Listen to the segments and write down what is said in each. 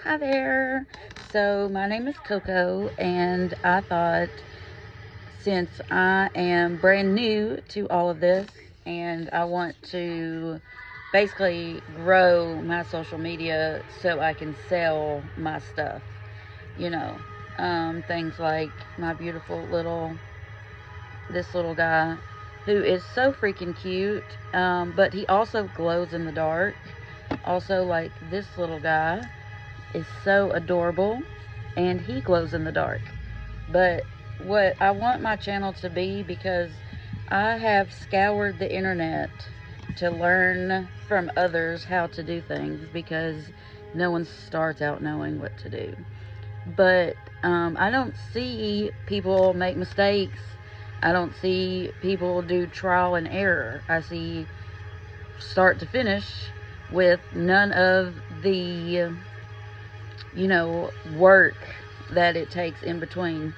Hi there. So my name is Coco, and I thought since I am brand new to all of this and I want to basically grow my social media so I can sell my stuff, you know, things like my beautiful this little guy who is so freaking cute, but he also glows in the dark. Also, like this little guy is so adorable and he glows in the dark. But what I want my channel to be, because I have scoured the internet to learn from others how to do things, because no one starts out knowing what to do. But I don't see people make mistakes. I don't see people do trial and error. I see start to finish with none of the work that it takes in between.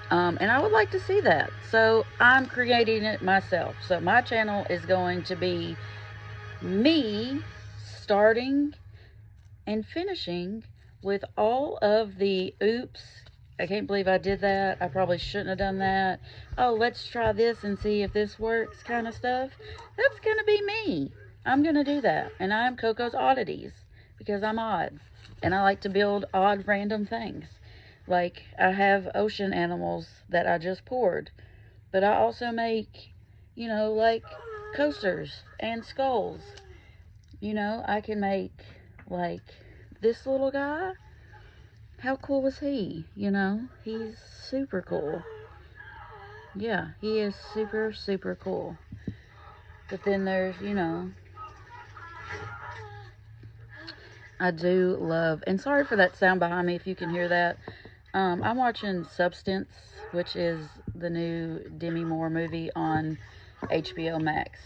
And I would like to see that. So I'm creating it myself. So my channel is going to be me starting and finishing with all of the oops, I can't believe I did that, I probably shouldn't have done that, oh, let's try this and see if this works kind of stuff. That's going to be me. I'm going to do that. And I'm Coco's Oddities because I'm odd. And I like to build odd random things. Like I have ocean animals that I just poured. But I also make, like coasters and skulls. I can make like this little guy. How cool was he? He's super cool. Yeah, he is super, super cool. But then there's, I do love, and sorry for that sound behind me if you can hear that. I'm watching Substance, which is the new Demi Moore movie on HBO Max.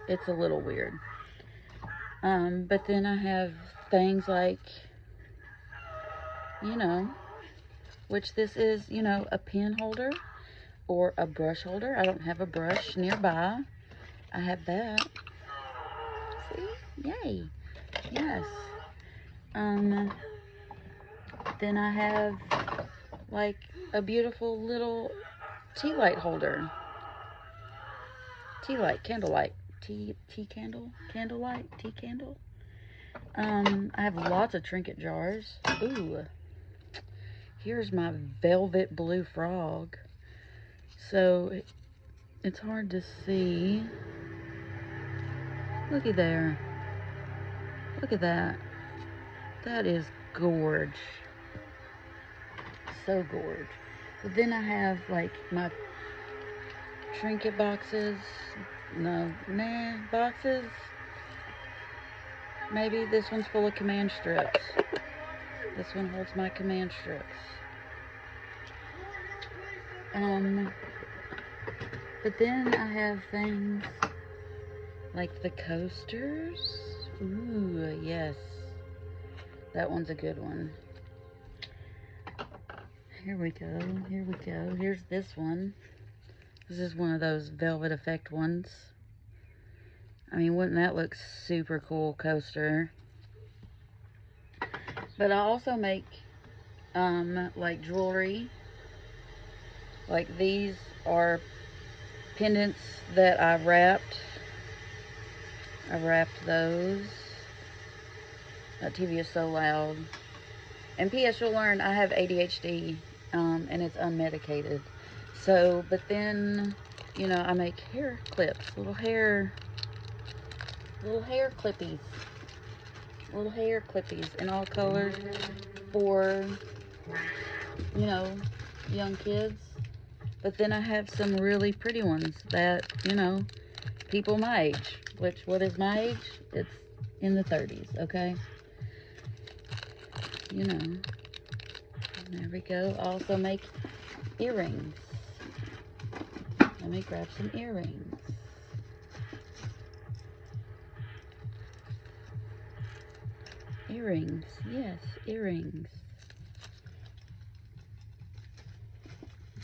It's a little weird. But then I have things like, you know, which this is, a pen holder or a brush holder. I don't have a brush nearby. I have that. See? Yay. Yes. Um, then I have like a beautiful little tea light holder. Tea light, candlelight. Tea candle? Candlelight? Tea candle? I have lots of trinket jars. Ooh. Here's my velvet blue frog. So it's hard to see. Looky there. Look at that. That is gorge. So gorge. But then I have like my trinket boxes. No, nah, boxes. Maybe this one's full of command strips. This one holds my command strips. But then I have things like the coasters. Ooh, yes. That one's a good one. Here we go. Here we go. Here's this one. This is one of those velvet effect ones. I mean, wouldn't that look super cool coaster? But I also make like jewelry. Like these are pendants that I wrapped. I wrapped those. That TV is so loud. And P.S. you'll learn I have ADHD, and it's unmedicated. So, but then, I make hair clips, little hair clippies, in all colors for, you know, young kids. But then I have some really pretty ones that, people my age, which, what is my age? It's in the 30s, okay? There we go. Also make earrings. Let me grab some earrings. Earrings, yes, earrings.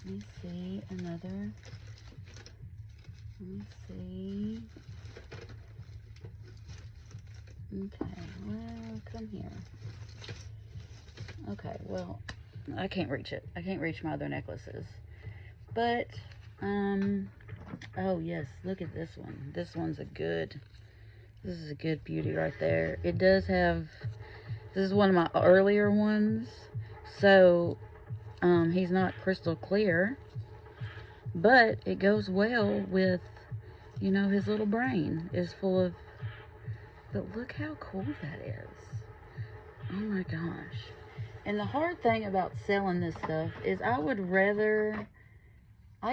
Let me see another. Let me see. Okay, well, come here. well, I can't reach it. I can't reach my other necklaces. But, oh yes, look at this one. This is a good beauty right there. It does have, this is one of my earlier ones. So, he's not crystal clear, but it goes well with, you know, his little brain is full of, but look how cool that is. Oh my gosh. And the hard thing about selling this stuff is I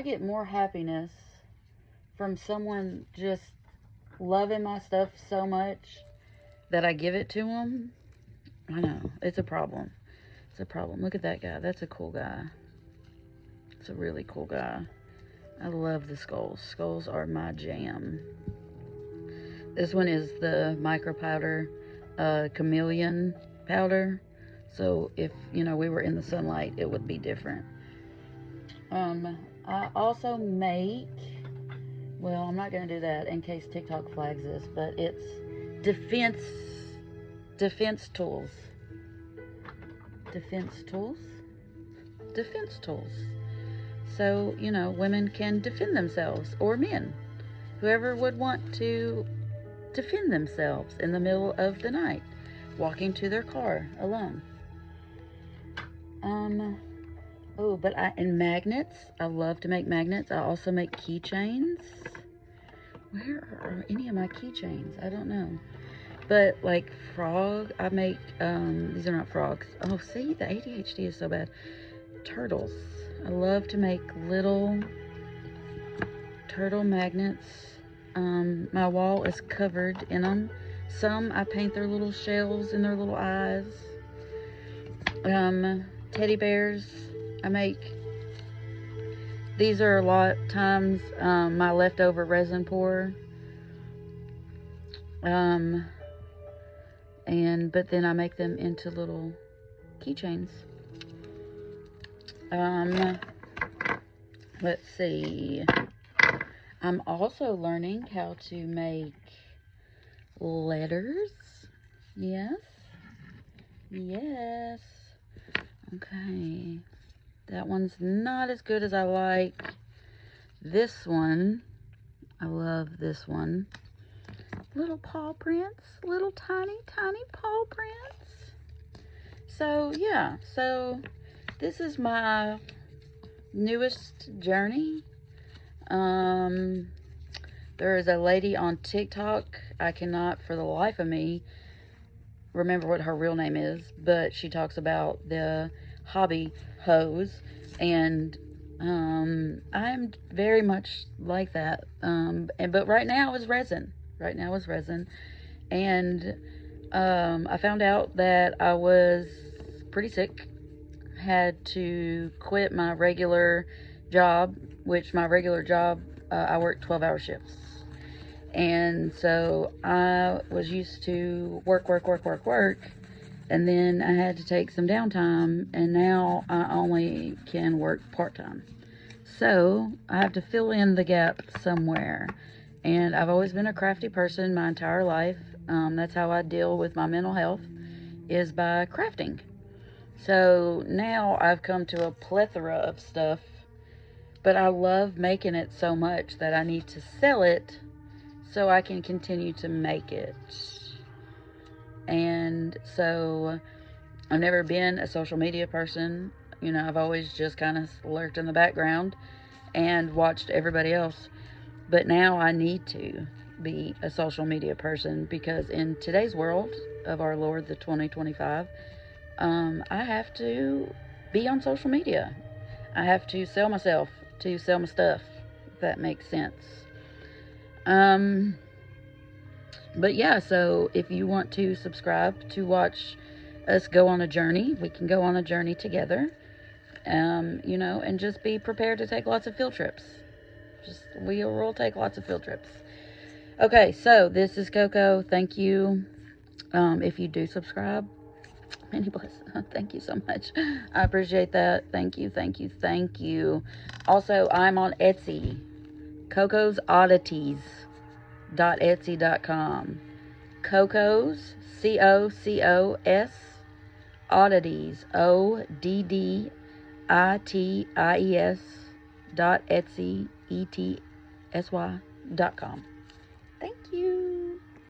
get more happiness from someone just loving my stuff so much that I give it to them. I know, it's a problem. It's a problem. Look at that guy. That's a cool guy. It's a really cool guy. I love the skulls. Skulls are my jam. This one is the micro powder chameleon powder. So if, you know, we were in the sunlight, it would be different. I also make, well, I'm not going to do that in case TikTok flags this, but it's defense tools. Defense tools. So, you know, women can defend themselves, or men, whoever would want to defend themselves in the middle of the night, walking to their car alone. Oh, but and magnets. I love to make magnets. I also make keychains. Where are any of my keychains? I don't know. But like frog, I make, these are not frogs. Oh, see, the ADHD is so bad. Turtles. I love to make little turtle magnets. My wall is covered in them. Some I paint their little shells and their little eyes. Teddy bears. I make, these are a lot of times my leftover resin pour. But then I make them into little keychains. Let's see. I'm also learning how to make letters. Yes. Okay. That one's not as good as I like. This one, I love this one. Little paw prints. Little tiny paw prints. So, yeah. So, this is my newest journey. There is a lady on TikTok. I cannot for the life of me remember what her real name is, but she talks about the hobby hose, and I'm very much like that. But right now is resin. And I found out that I was pretty sick. Had to quit my regular job, which my regular job, I work 12-hour shifts. And so I was used to work, and then I had to take some downtime, and now I only can work part-time. So I have to fill in the gap somewhere. And I've always been a crafty person my entire life. That's how I deal with my mental health, is by crafting. So now I've come to a plethora of stuff, but I love making it so much that I need to sell it so I can continue to make it. And so I've never been a social media person. You know, I've always just kind of lurked in the background and watched everybody else. But now I need to be a social media person, because in today's world of our Lord, the 2025, I have to be on social media. I have to sell myself to sell my stuff, if that makes sense. But yeah, so if you want to subscribe to watch us go on a journey, we can go on a journey together. You know, and just be prepared to take lots of field trips. We will take lots of field trips. Okay, so this is Coco. Thank you. If you do subscribe, many bless. Thank you so much. I appreciate that. Thank you. Also, I'm on Etsy. Coco's Oddities.etsy.com. Coco's, COCOS, oddities, ODDITIES .etsy.com. Thank you.